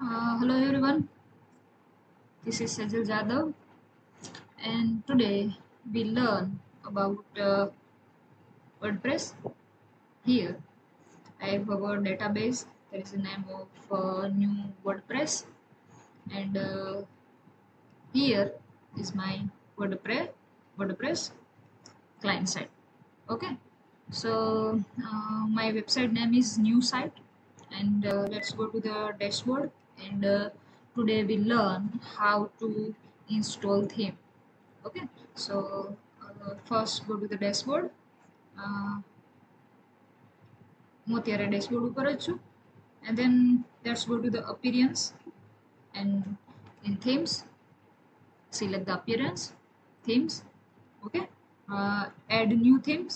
Hello everyone, this is Sajal Jadhav, and today we learn about WordPress. Here I have our database. There is a name of new WordPress, and here is my WordPress client site. Okay, so my website name is new site, and let's go to the dashboard. And today we learn how to install theme. Okay, so first go to the dashboard. હું અત્યારે dashboard ઉપર જ છું, and then let's go to the appearance, and in themes select the appearance themes. Okay, add new themes,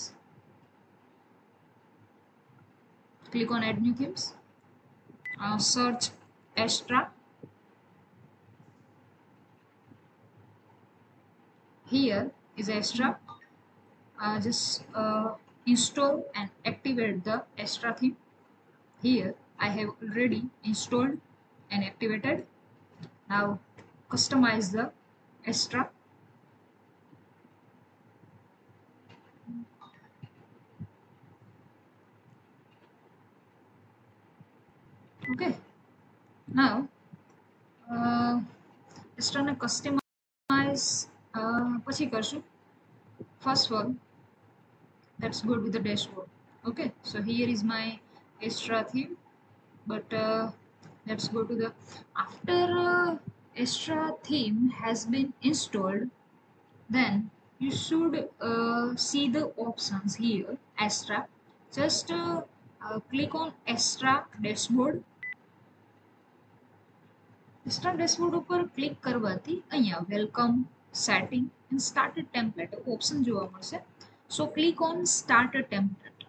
click on add new themes, search extra. Here is extra. Just install and activate the extra theme. Here I have already installed and activated. Now customize the extra. Okay, now extra ને customize પછી કરશું. First of all, let's go to the dashboard. Okay, so here is my extra theme, but let's go to the after extra theme has been installed, then you should see the options here extra. Just click on extra dashboard. extra dashboard ઉપર click કરવાથી અહીંયા welcome setting and starter template option જોવા મળશે. So click on starter template.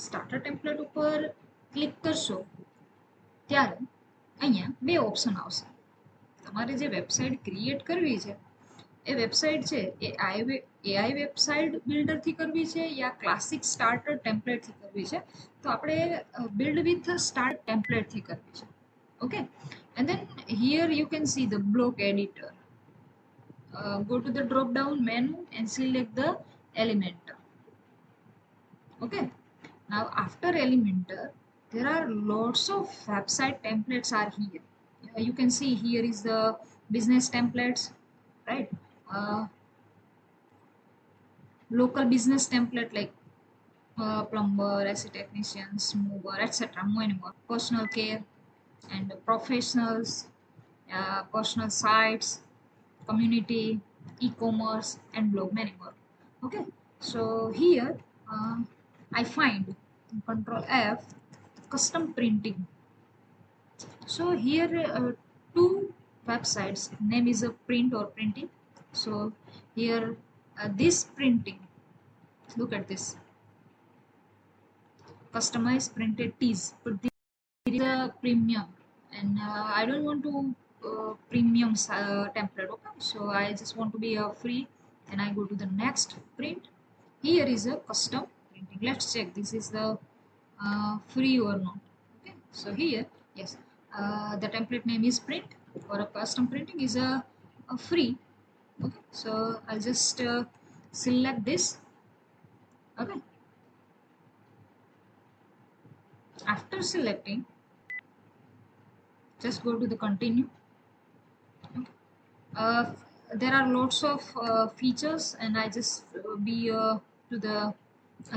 Starter template ઉપર click કરશો ત્યારે અહીંયા બે ઓપ્શન આવશે. તમારે જે વેબસાઇટ ક્રિએટ કરવી છે એ વેબસાઇટ છે એ એઆઈ વેબસાઇટ બિલ્ડરથી કરવી છે યા ક્લાસિક સ્ટાર્ટર ટેમ્પલેટથી કરવી છે. તો આપણે બિલ્ડ વિથ સ્ટાર્ટ ટેમ્પલેટથી કરવી છે. Okay, and then here you can see the block editor. Go to the drop down menu and select the Elementor. Okay, now after Elementor there are lots of website templates are here. You can see here is the business templates, right? Local business template like plumber, AC technicians, mover, etc. More and more. Personal care and professionals, personal sites, community, e-commerce, and blog, many more. Okay, so here I find Control F custom printing. So here two websites name is a print or printing. So here this printing, look at this customized printed tees, but this is a premium, and I don't want to premium template. Okay, so I just want to be a free, and I go to the next print. Here is a custom printing. Let's check this is the free or not. Okay, so here yes, the template name is print, or a custom printing is a free. Okay, so I'll just select this. Okay, after selecting, just go to the continue. Okay. There are lots of features, and I just be to the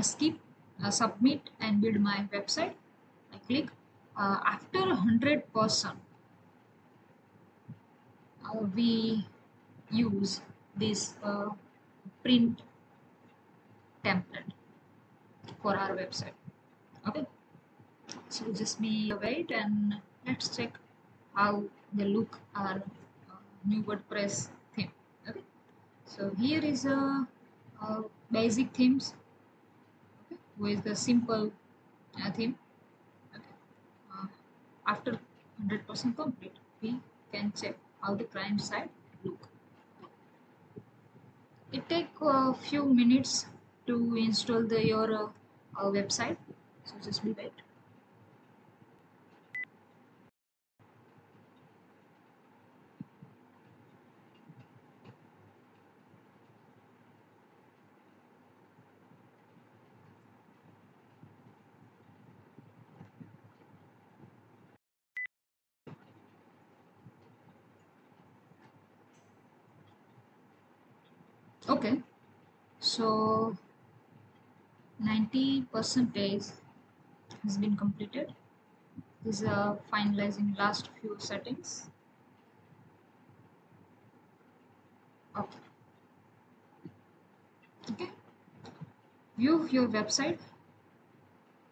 skip, submit, and build my website. I click. After 100%, we use this print template for our website. Okay, so just be wait, and let's check how they look our new WordPress theme. Okay, so here is a basic themes. Okay, with the simple theme. Okay, after 100% complete, we can check how the client side look. It take a few minutes to install your website, so just be wait. Okay, so 90% has been completed. This is finalizing last few settings. Okay. Okay, view your website.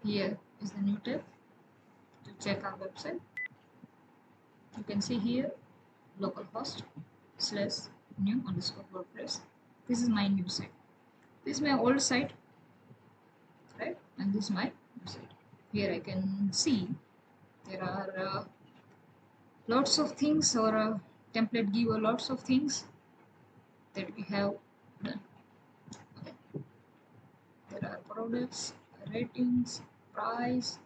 Here is the new tab to check our website. You can see here localhost / new underscore WordPress. This is my new site. This is my old site, right? And this is my new site. Here I can see there are lots of things, or template give lots of things that we have done. Okay. There are products, ratings, price,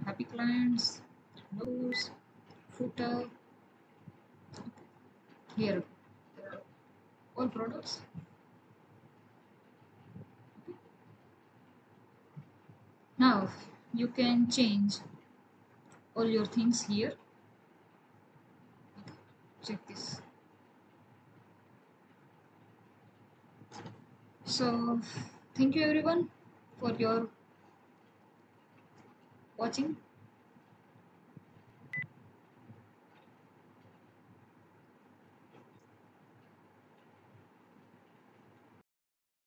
happy clients, news, footer. Here there are all products. Now you can change all your things here. Check this. So thank you everyone for your watching.